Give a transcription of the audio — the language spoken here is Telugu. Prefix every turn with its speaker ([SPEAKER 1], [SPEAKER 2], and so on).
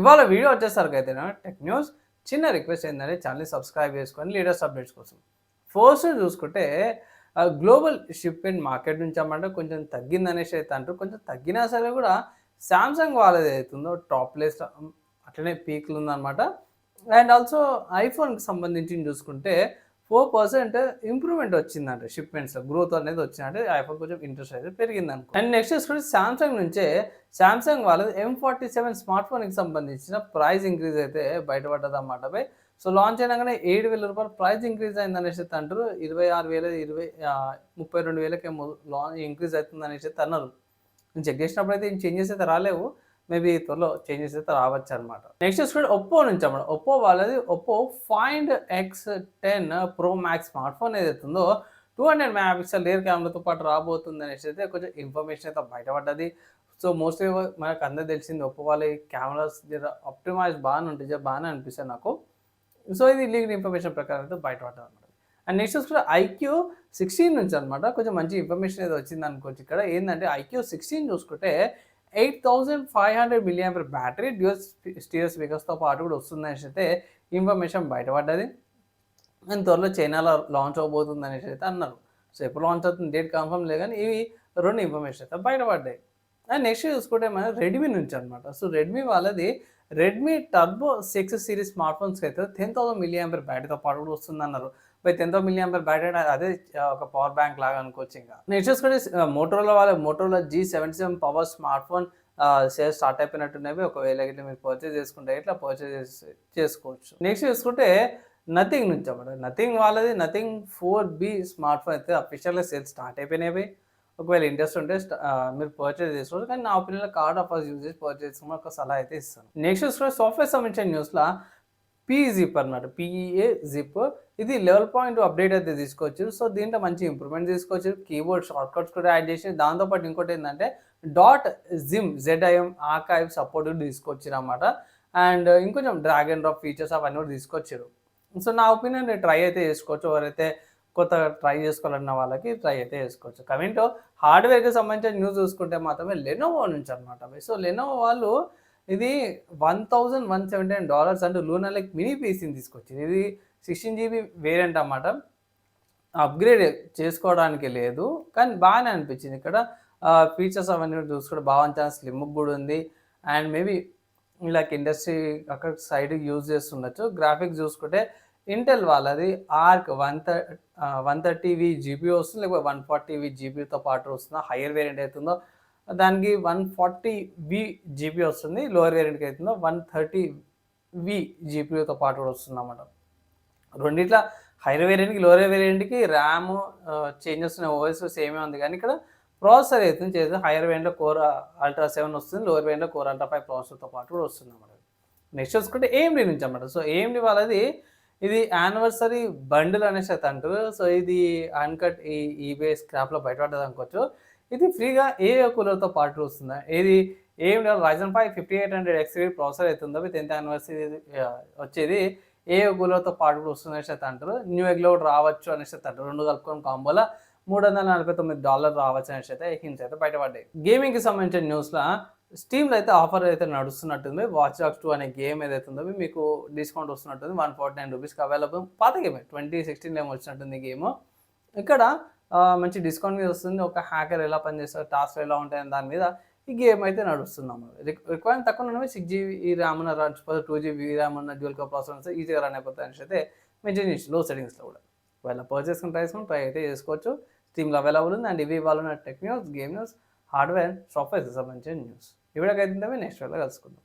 [SPEAKER 1] ఇవాళ వీడియో వచ్చేసరికి టెక్ న్యూస్ చిన్న రిక్వెస్ట్ ఏంటంటే ఛానల్ని సబ్స్క్రైబ్ చేసుకొని లేటెస్ట్ అప్డేట్స్ కోసం. ఫస్ట్ చూసుకుంటే గ్లోబల్ షిప్పింగ్ మార్కెట్ నుంచి అన్నమాట కొంచెం తగ్గిందనేసి అయితే అంటారు. కొంచెం తగ్గినా సరే కూడా సామ్సంగ్ వాళ్ళది అవుతుందో టాప్ ప్లేస్ అట్లనే పీక్లు ఉందన్నమాట. అండ్ ఆల్సో ఐఫోన్కి సంబంధించి చూసుకుంటే 4% ఇంప్రూవ్‌మెంట్ వచ్చిందంట షిప్‌మెంట్స్‌లో. గ్రోత్ అనేది వచ్చిందంటే ఐఫోన్ కొంచెం ఇంట్రెస్ట్ అయితే పెరిగిందనుకో. అండ్ నెక్స్ట్ చూసుకుంటే సామ్సంగ్ నుంచే సామ్సంగ్ వాళ్ళది M47 స్మార్ట్ ఫోన్‌కి సంబంధించిన ప్రైస్ ఇంక్రీజ్ అయితే బయటపడ్డదన్నమాట బై. సో లాంచ్ అయినంగానే రూ. 7,000 ప్రైస్ ఇంక్రీజ్ అయిందనేసి అయితే అంటారు. 26,000 32,000కేమో ఇంక్రీజ్ అవుతుందనేసి అయితే అన్నారు. నేను చెక్ చేసినప్పుడైతే ఏం చేంజెస్ అయితే రాలేవు. మేబీ త్వరలో చేంజెస్ అయితే రావచ్చు అనమాట. నెక్స్ట్ చూసుకుంటే ఒప్పో నుంచి అన్నమాట. ఒప్పో వాళ్ళది Oppo find X10 pro max smart phone ఏదైతే ఉందో 200 మెగా పిక్సెల్ రియర్ కెమెరాతో పాటు రాబోతుంది అనేసి అయితే కొంచెం ఇన్ఫర్మేషన్ అయితే బయటపడ్డది. సో మోస్ట్లీ మనకు అందరికి తెలిసింది ఒప్పో వాళ్ళ కెమెరాస్ ఆప్టిమైజ్ బాగానే ఉంటాయి, బాగానే అనిపిస్తాయి నాకు. సో ఇది లీక్డ్ ఇన్ఫర్మేషన్ ప్రకారం అయితే బయటపడ్డది అనమాట. అండ్ నెక్స్ట్ చూసుకుంటే IQ16 నుంచి అనమాట కొంచెం మంచి ఇన్ఫర్మేషన్ అయితే వచ్చింది అనుకోవచ్చు. ఇక్కడ ఏంటంటే IQ16 చూసుకుంటే 8500 మిలియాంపియర్ బ్యాటరీ డ్యూయల్ స్టీరియో స్పీకర్స్తో పాటు కూడా వస్తుందనేసి అయితే ఇన్ఫర్మేషన్ బయటపడ్డది. అండ్ త్వరలో చైనాలో లాంచ్ అవబోతుంది అనేసి అయితే అన్నారు. సో ఎప్పుడు లాంచ్ అవుతుంది డేట్ కన్ఫర్మ్ లేదు, కానీ ఇవి రెండు ఇన్ఫర్మేషన్ అయితే బయటపడ్డాయి. అండ్ నెక్స్ట్ చూసుకుంటే మన రెడ్మీ నుంచి అనమాట. సో రెడ్మీ వాళ్ళది రెడ్మీ టర్బో 6 సిరీస్ స్మార్ట్ ఫోన్స్కి అయితే 10,000 మిలియాంపియర్ బ్యాటరీతో పాటు కూడా వస్తుందన్నారు. బై 10,000 మిలియాంపియర్ బ్యాటరీ అదే ఒక పవర్ బ్యాంక్ లాగా అనుకోవచ్చు. ఇంకా నెక్స్ట్ చూసుకుంటే Motorola G77 power smart phone sales start అయిపోయినట్టున్నవి. ఒకవేళ ఇట్లా మీరు పర్చేజ్ చేసుకుంటే ఇట్లా పర్చేజ్ చేసుకోవచ్చు. నెక్స్ట్ చూసుకుంటే నథింగ్ నుంచి అన్నమాట. నథింగ్ వాళ్ళది నథింగ్ 4B స్మార్ట్ ఫోన్ అయితే అఫీషియల్గా సేల్స్ స్టార్ట్ అయిపోయినాయి. ఒకవేళ ఇంట్రెస్ట్ ఉంటే మీరు పర్చేజ్ చేసుకోవచ్చు. కానీ నా ఒపీనియన్లో కార్డ్ ఆఫర్స్ యూజ్ చేసి పర్చేజ్ చేసుకుని ఒక సలహా అయితే ఇస్తాను. నెక్స్ట్ చూసుకుంటే సాఫ్ట్వేర్ సంబంధించిన న్యూస్లో PE-ZIP అనమాట. PE-ZIP ఇది లెవెల్ పాయింట్ అప్డేట్ అయితే తీసుకోవచ్చు. సో దీంట్లో మంచి ఇంప్రూవ్మెంట్ తీసుకోవచ్చు. కీబోర్డ్ షార్ట్ కట్స్ కూడా యాడ్ చేసి దాంతోపాటు ఇంకోటి ఏంటంటే .zim ఆర్కైవ్ సపోర్ట్ తీసుకోవచ్చు అన్నమాట. అండ్ ఇంకొంచెం డ్రాగ్ అండ్ డ్రాప్ ఫీచర్స్ అవన్నీ కూడా తీసుకొచ్చారు. సో నా ఒపీనియన్ ట్రై అయితే చేసుకోవచ్చు. ఎవరైతే కొత్తగా ట్రై చేసుకోవాలన్న వాళ్ళకి ట్రై అయితే చేసుకోవచ్చు. కమింగ్ టు హార్డ్వేర్కి సంబంధించిన న్యూస్ చూసుకుంటే మాత్రమే లెనోవో నుంచి అనమాట. సో లెనోవో వాళ్ళు ఇది $1,179 అంటే లూనా లైక్ మినీ పీసీని తీసుకొచ్చింది. ఇది 16 GB వేరియంట్ అన్నమాట. అప్గ్రేడ్ చేసుకోవడానికి లేదు, కానీ బాగానే అనిపించింది. ఇక్కడ ఫీచర్స్ అవన్నీ చూసుకుంటే బాగా స్లిమ్ కూడా ఉంది. అండ్ మేబీ లైక్ ఇండస్ట్రీ అక్కడ సైడ్ యూజ్ చేస్తుండొచ్చు. గ్రాఫిక్స్ చూసుకుంటే ఇంటెల్ వాళ్ళది ఆర్క్ 130V GPU వస్తుంది, లేకపోతే 140V GPUతో పాటు వస్తుంది. హయ్యర్ వేరియంట్ అవుతుందో దానికి 140V GPU వస్తుంది. లోవర్ వేరియంట్కి అవుతుందో 130V GPUతో పాటు కూడా వస్తుంది అన్నమాట. రెండిట్ల హైయర్ వేరియంట్కి లోవర్ వేరియంట్కి ర్యామ్ చేంజెస్ ఉన్నాయి. ఓఎస్ సేమే ఉంది, కానీ ఇక్కడ ప్రాసెసర్ అయితే చేస్తే హైయర్ వేరియంట్లో కోర్ అల్ట్రా 7 వస్తుంది. లోవర్ వేరియంట్లో కోర్ అల్ట్రా 5 ప్రాసెసర్తో పాటు కూడా వస్తుంది అన్నమాట. నెక్స్ట్ చూసుకుంటే AMD నుంచి అన్నమాట. సో AMD వాళ్ళది ఇది యానివర్సరీ బండిల్ అనేసి అయితే అంటారు. సో ఇది అన్కట్ ఈబే స్క్రాప్లో బయటపడ్డది అనుకోవచ్చు. ఇది ఫ్రీగా ఏఏ కూలర్తో పాటు వస్తుంది. ఇది AMD Ryzen 5 5800X ప్రాసెసర్ అవుతుందో 10th యానివర్సరీ వచ్చేది ఏఏ కూలర్తో పాటు కూడా వస్తుంది అనేసి అయితే అంటారు. న్యూ ఎగ్లో కూడా రావచ్చు అనేసి అయితే అంటారు. రెండు కలుపుకొని కాంబోలో $349 రావచ్చు అనేసి అయితే హింట్స్ అయితే బయటపడ్డాయి. గేమింగ్కి సంబంధించిన న్యూస్లో స్టీమ్లో అయితే ఆఫర్ అయితే నడుస్తున్నట్టుంది. వాచ్ డాగ్స్ 2 అనే గేమ్ ఏదైతే ఉందో మీకు డిస్కౌంట్ వస్తున్నట్టుంది. $149కి అవైలబుల్. పాత గేమే 2016లో ఏమో వచ్చినట్టుంది గేమ్. ఇక్కడ మంచి డిస్కౌంట్ మీద వస్తుంది. ఒక హ్యాకర్ ఎలా పనిచేస్తారు, టాస్క్లు ఎలా ఉంటాయని దాని మీద ఈ గేమ్ అయితే నడుస్తున్నాం. రిక్వైర్మెంట్ తక్కువ ఉన్నవి 6GB ర్యామ్ ఉన్న రన్ 2GB ర్యామ్ ఉన్న డ్యూయల్ కోర్ ప్రాసెసర్ ఈజీగా రన్ అయిపోతాయి అనేసి అయితే మెన్షన్ చేసి లో సెటింగ్స్లో కూడా ఒకవేళ పర్చేస్ ట్రై అయితే చేసుకోవచ్చు. స్టీమ్లో అవైలబుల్ ఉంది. అండ్ ఇవి వాళ్ళ tech news, game news, hardware, software సంబంధించిన న్యూస్. ఈ వీడియోకి అయితే నెక్స్ట్ వీడియోలో కలుసుకుందాం.